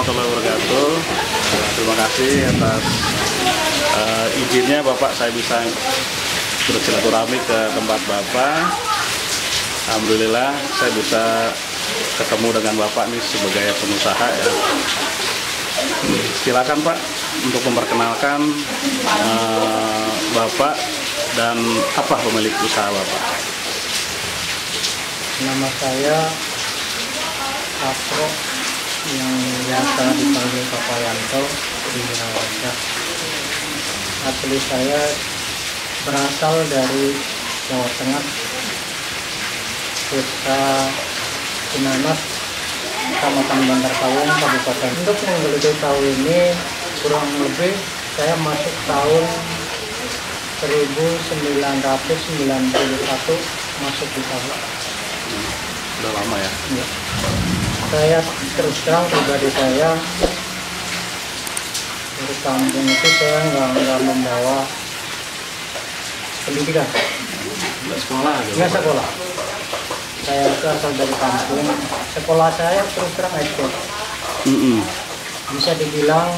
warahmatullahi wabarakatuh. Terima kasih atas izinnya Bapak saya bisa bersilaturahmi ke tempat Bapak. Alhamdulillah saya bisa ketemu dengan Bapak nih sebagai pengusaha ya. Silakan Pak untuk memperkenalkan Bapak dan apa pemilik usaha Bapak. Nama saya Afro, yang biasa dipanggil Bapak Yanto di Rawajah. Asli saya berasal dari Jawa Tengah, Desa Cinanas, Kecamatan Bantar Kawung, Kabupaten. Untuk menggeluti tahu ini kurang lebih saya masuk tahun 1991 masuk di tahu. Udah lama ya? Ya. Saya terus terang pribadi saya dari kampung itu saya nggak membawa pendidikan. Nggak sekolah? Nggak sekolah. Saya berasal dari kampung. Sekolah saya terus terang SD. Bisa dibilang,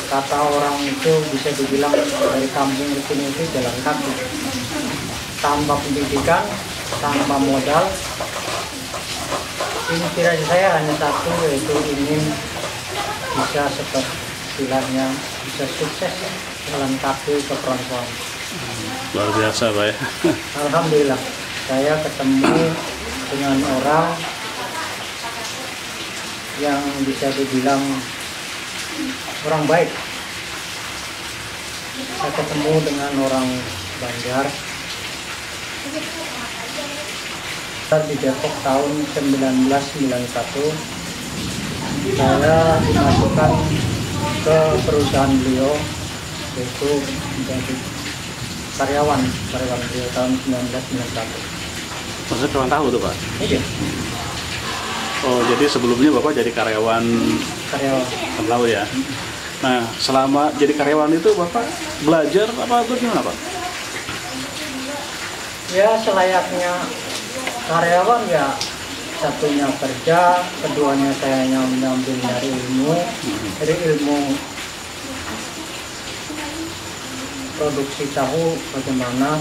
kata orang itu bisa dibilang dari kampung ke sini itu jalan kaki. Tanpa pendidikan, tanpa modal. Inspirasi saya hanya satu, yaitu ingin bisa seperti istilahnya bisa sukses jalan kaki ke perempuan. Luar biasa Pak ya. Alhamdulillah saya ketemu dengan orang yang bisa dibilang orang baik. Saya ketemu dengan orang Banjar di Depok tahun 1991. Saya dimasukkan ke perusahaan beliau, yaitu menjadi karyawan beliau tahun 1991. Maksudnya kurang tahu tuh Pak? Iya. Oh jadi sebelumnya Bapak jadi karyawan tahu ya? Nah selama jadi karyawan itu Bapak belajar apa gimana Pak? Ya selayaknya karyawan ya, satunya kerja, keduanya saya mengambil dari ilmu produksi tahu bagaimana.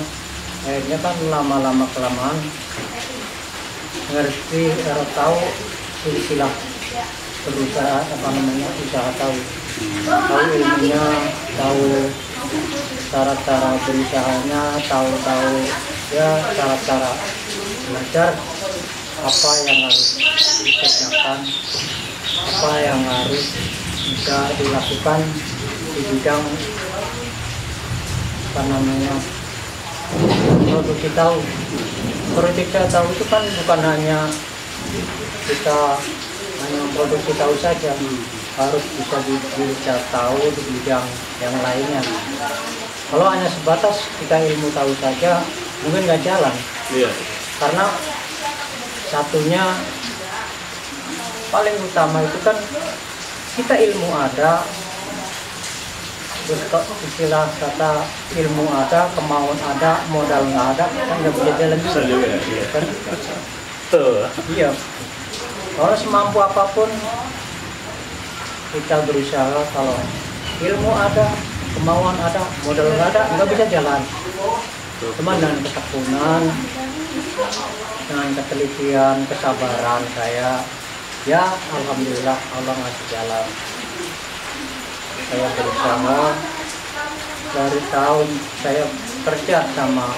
Akhirnya kan lama-lama kelamaan ngerti tahu silsilah berusaha usaha tahu ilmunya, tahu cara-cara berusahanya, tahu ya cara-cara belajar apa yang harus dikerjakan, apa yang harus bisa dilakukan di bidang produksi tahu. Produksi tahu itu kan bukan hanya kita produksi tahu saja, harus bisa bisa tahu di bidang yang lainnya. Kalau hanya sebatas kita ilmu tahu saja mungkin nggak jalan. Iya. Karena satunya paling utama itu kan kita ilmu ada, istilah kata ilmu ada, kemauan ada, modal nggak ada, kan nggak bisa jalan juga. Iya. Kan? Tuh. Iya. Kalau semampu apapun kita berusaha, kalau ilmu ada, kemauan ada, modal nggak ada, nggak bisa jalan. Cuman dengan ketekunan, dengan ketelitian, kesabaran saya, ya alhamdulillah Allah ngasih jalan. Saya berusaha dari tahun saya kerja sama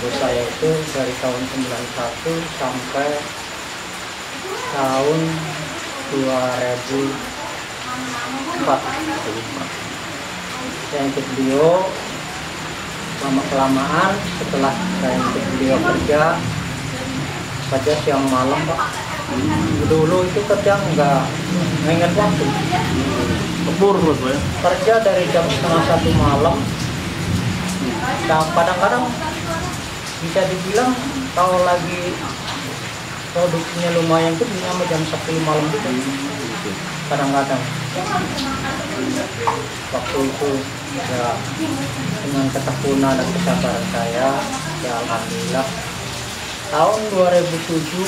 bos saya itu dari tahun 91 sampai tahun 2004. Saya ikut beliau lama-kelamaan. Setelah saya ikut beliau kerja saja siang malam Pak. Dulu itu kerja nggak ingat waktu. Kebur terus Pak ya? Kerja dari jam 12:30 malam. Nah, kadang-kadang bisa dibilang kalau lagi produksinya lumayan tuh sampai jam 10 malam juga. Kadang-kadang waktu itu ya dengan ketekunan dan kesabaran saya, ya alhamdulillah Tahun 2007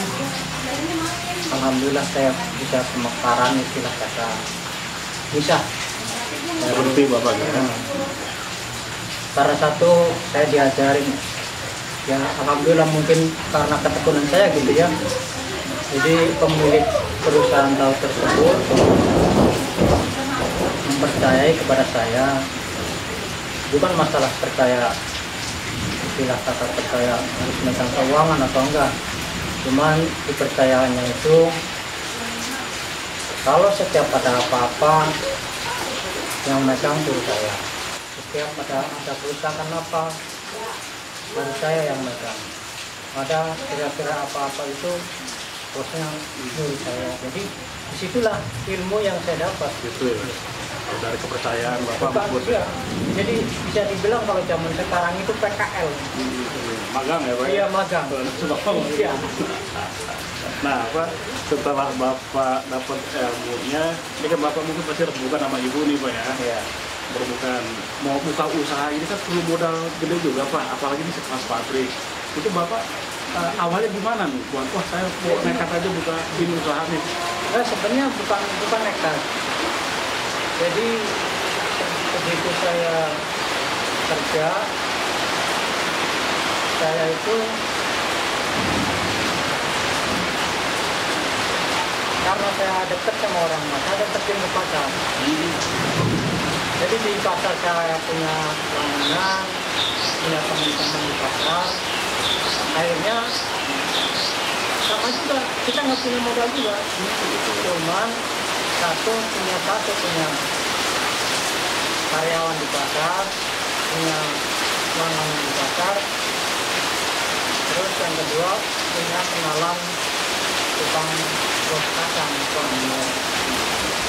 alhamdulillah saya bisa pemekaran, istilah kata bisa. Berhenti bapak ya. Karena satu saya diajarin, ya alhamdulillah mungkin karena ketekunan saya gitu ya. Jadi pemilik perusahaan tahu tersebut mempercayai kepada saya, bukan masalah percaya, istilah kata percaya harus megang keuangan atau enggak, cuman kepercayaannya itu kalau setiap ada apa-apa yang megang itu saya, setiap ada kerusakan apa harus saya yang megang, ada kira-kira apa-apa itu bosnya nyuruh saya. Jadi disitulah ilmu yang saya dapat Gitu ya. Dari kepercayaan bapak Bukan, bos ya. Jadi bisa dibilang kalau zaman sekarang itu PKL. magang ya pak. Iya, magang. Bapak Iya. Nah, Pak, setelah Bapak dapat ilmunya, ini kan Bapak mungkin pasti rebukan sama Ibu nih, Pak ya. Iya. Berbukan mau buka usaha ini kan perlu modal gede juga, Pak. Apalagi di sekelas pabrik. Itu Bapak awalnya gimana nih? Wah, saya mau nekat aja buka ini usaha nih. Nah, sebenarnya bukan nekat. Jadi begitu saya kerja, saya itu karena saya dekat sama orang, saya dekat di pasar. Jadi di pasar saya punya langganan, punya teman-teman di pasar. Akhirnya sama juga, kita nggak punya modal juga. Cuman punya karyawan di pasar, punya langganan di pasar. Terus yang kedua punya kenalan tukang bos kacang, tukang minum.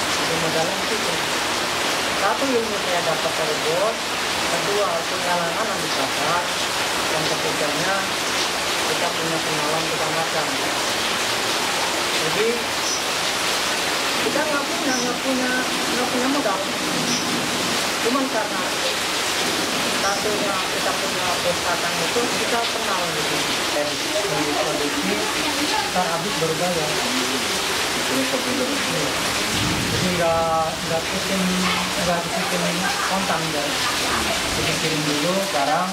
Jadi modalnya itu. Satu ilmu saya dapat dari bos, kedua punya langganan di pasar, yang ketiganya kita punya kenalan tukang kacang. Jadi kita nggak punya modal. Cuman karena satunya kita punya bos kacang itu kita kenal gitu. Produksi kan habis baru bayar. Jadi nggak bikin kontan ya. Jadi kirim dulu barang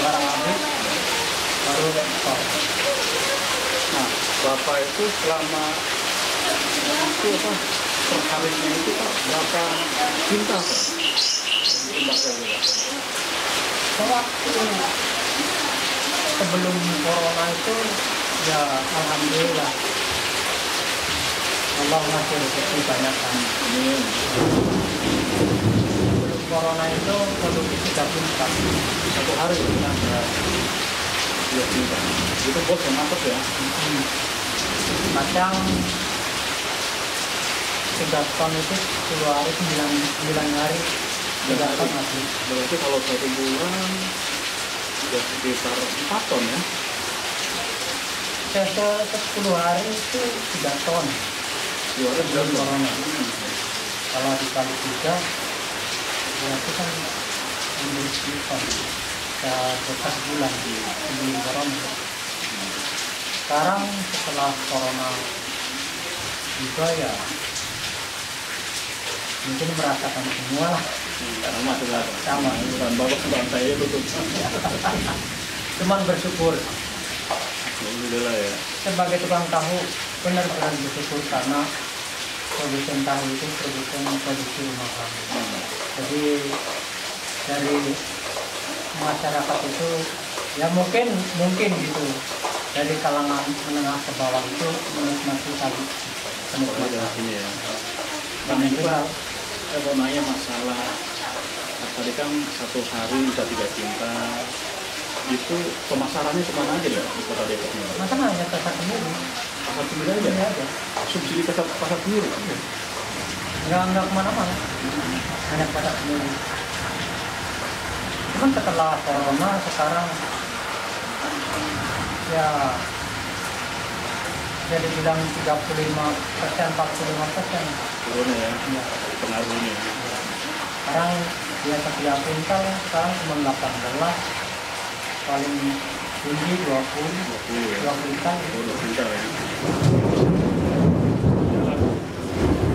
habis baru ekspor. Nah, Bapak itu selama itu apa perharinya itu Pak, berapa kintal Pak? Sewaktu sebelum corona itu ya alhamdulillah Allah ngasih rezeki banyak kan. Sebelum corona itu produksi 3 kintal Satu hari kan? Iya, kintal. Itu bos yang masak ya? Kacang 3 ton itu 10 hari, 9 hari 3 ton habis. Berarti kalau 1 bulan ya sekitar 4 ton ya? 10 hari itu 3 ton. 2 hari Sebelum berapa? corona. Kalau dikali 3 berarti kan 10 ton. Ya 12 bulan sebelum corona. Sekarang setelah corona juga ya mungkin merasakan semua lah. Sama juga. Sama. Dan Bapak sedang saya tutup. Cuman bersyukur Alhamdulillah ya. sebagai tukang tahu, benar-benar bersyukur karena produsen tahu itu produksi rumahan. Jadi dari masyarakat itu ya mungkin gitu, dari kalangan menengah ke bawah itu menikmati tahu. Mulai dari sini ya. Dan Ini itu Pak, saya mau nanya masalah tadi kan 1 hari bisa 3 kintal. Itu pemasarannya kemana aja ya di Kota Depok ini? masa hanya pasar sendiri, Pasar sendiri aja? ini aja, Subsidi pasar sendiri? nggak kemana-mana, hanya pasar sendiri. Cuman setelah corona sekarang ya jadi bilang 35%, 45%. Turunnya ya, Ya. pengaruhnya. Sekarang biasa 3 kuintal, sekarang cuma 18, paling tinggi 20 20 ya. 20 juta. Oh, 20 juta ya.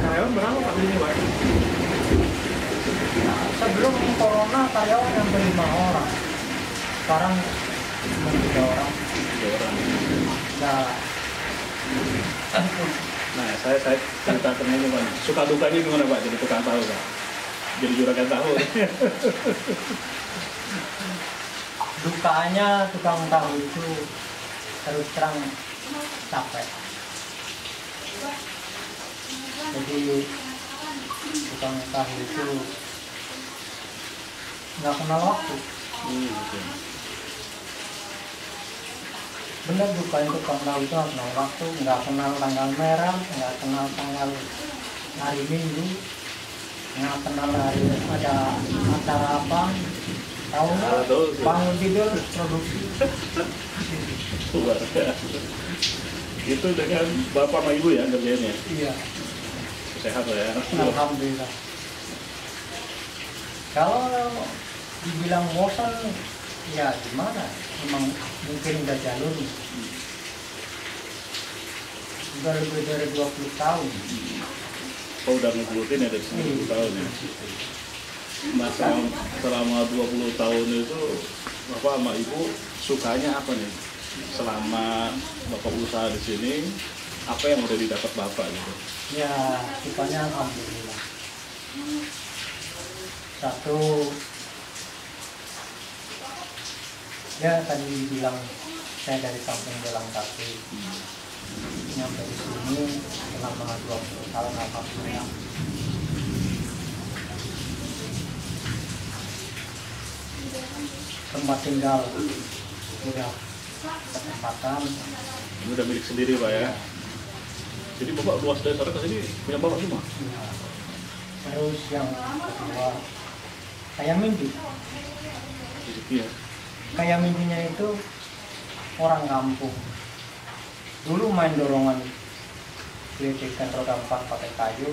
Karyawan berapa Pak di sini Pak? Sebelum corona karyawan yang 5 orang, sekarang cuma 3 orang. 3 orang. Nah, Nah, saya ceritakan ini Pak. Suka dukanya gimana Pak jadi tukang tahu Pak? Jadi juragan tahu. dukanya tukang tahu itu terus terang capek. Jadi tukang tahu itu nggak kenal waktu. Oke. Bener dukanya tukang tahu itu nggak kenal waktu, nggak kenal tanggal merah, nggak kenal tanggal hari Minggu, nggak kenal hari ada acara apa. Tahu nggak? Bangun tidur produksi. Luar biasa. Itu dengan bapak sama ibu ya kerjanya? Iya. Sehat ya? Alhamdulillah. Kalau dibilang bosan, ya gimana? Memang mungkin udah jalur. Udah lebih dari 20 tahun. Oh, udah ngebutin ya dari 10 tahun ya? Nah, selama 20 tahun itu bapak sama ibu sukanya apa nih? Selama bapak usaha di sini, apa yang udah didapat bapak gitu? Ya, sukanya alhamdulillah. Satu, ya tadi bilang saya dari kampung Jalan Kaki, nyampe di sini selama 20 tahun alhamdulillah. Tempat tinggal udah kesempatan. Ini udah milik sendiri Pak ya? Jadi bapak luas dari sana ke sini punya bapak semua? Ya. Terus yang kedua, kayak mimpi. Iya. Kayak mimpinya itu orang kampung. Dulu main dorongan geledekan roda 4 pakai kayu.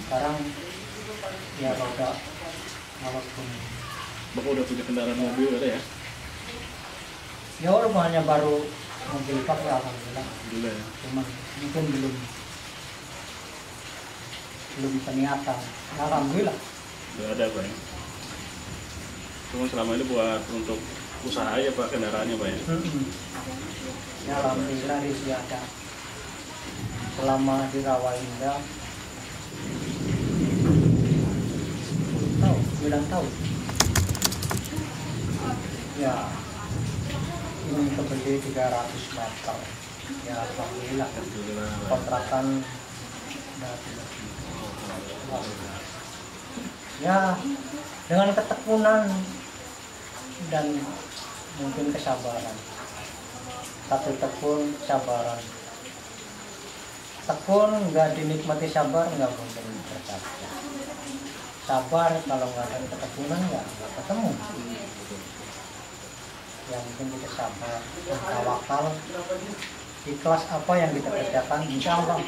Sekarang ya roda walaupun Bapak udah punya kendaraan mobil ada ya? ya rumahnya baru mobil pak ya alhamdulillah. Alhamdulillah ya. Cuman mungkin belum peningatan. Alhamdulillah. Udah ada Pak ya? Cuma selama ini buat untuk usaha aja Pak kendaraannya Pak ya? Ya alhamdulillah rezeki ada. Selama di Rawa Indah 9 tahun. Ya ini kebeli 300 meter. Ya alhamdulillah. Alhamdulillah. Kontrakan ya dengan ketekunan dan mungkin kesabaran. Satu tekun kesabaran. Tekun nggak dinikmati sabar nggak mungkin tercapai. Sabar kalau nggak ada ketekunan nggak ketemu. Yang penting kita sabar, tawakal, ikhlas apa yang kita kerjakan insya Allah.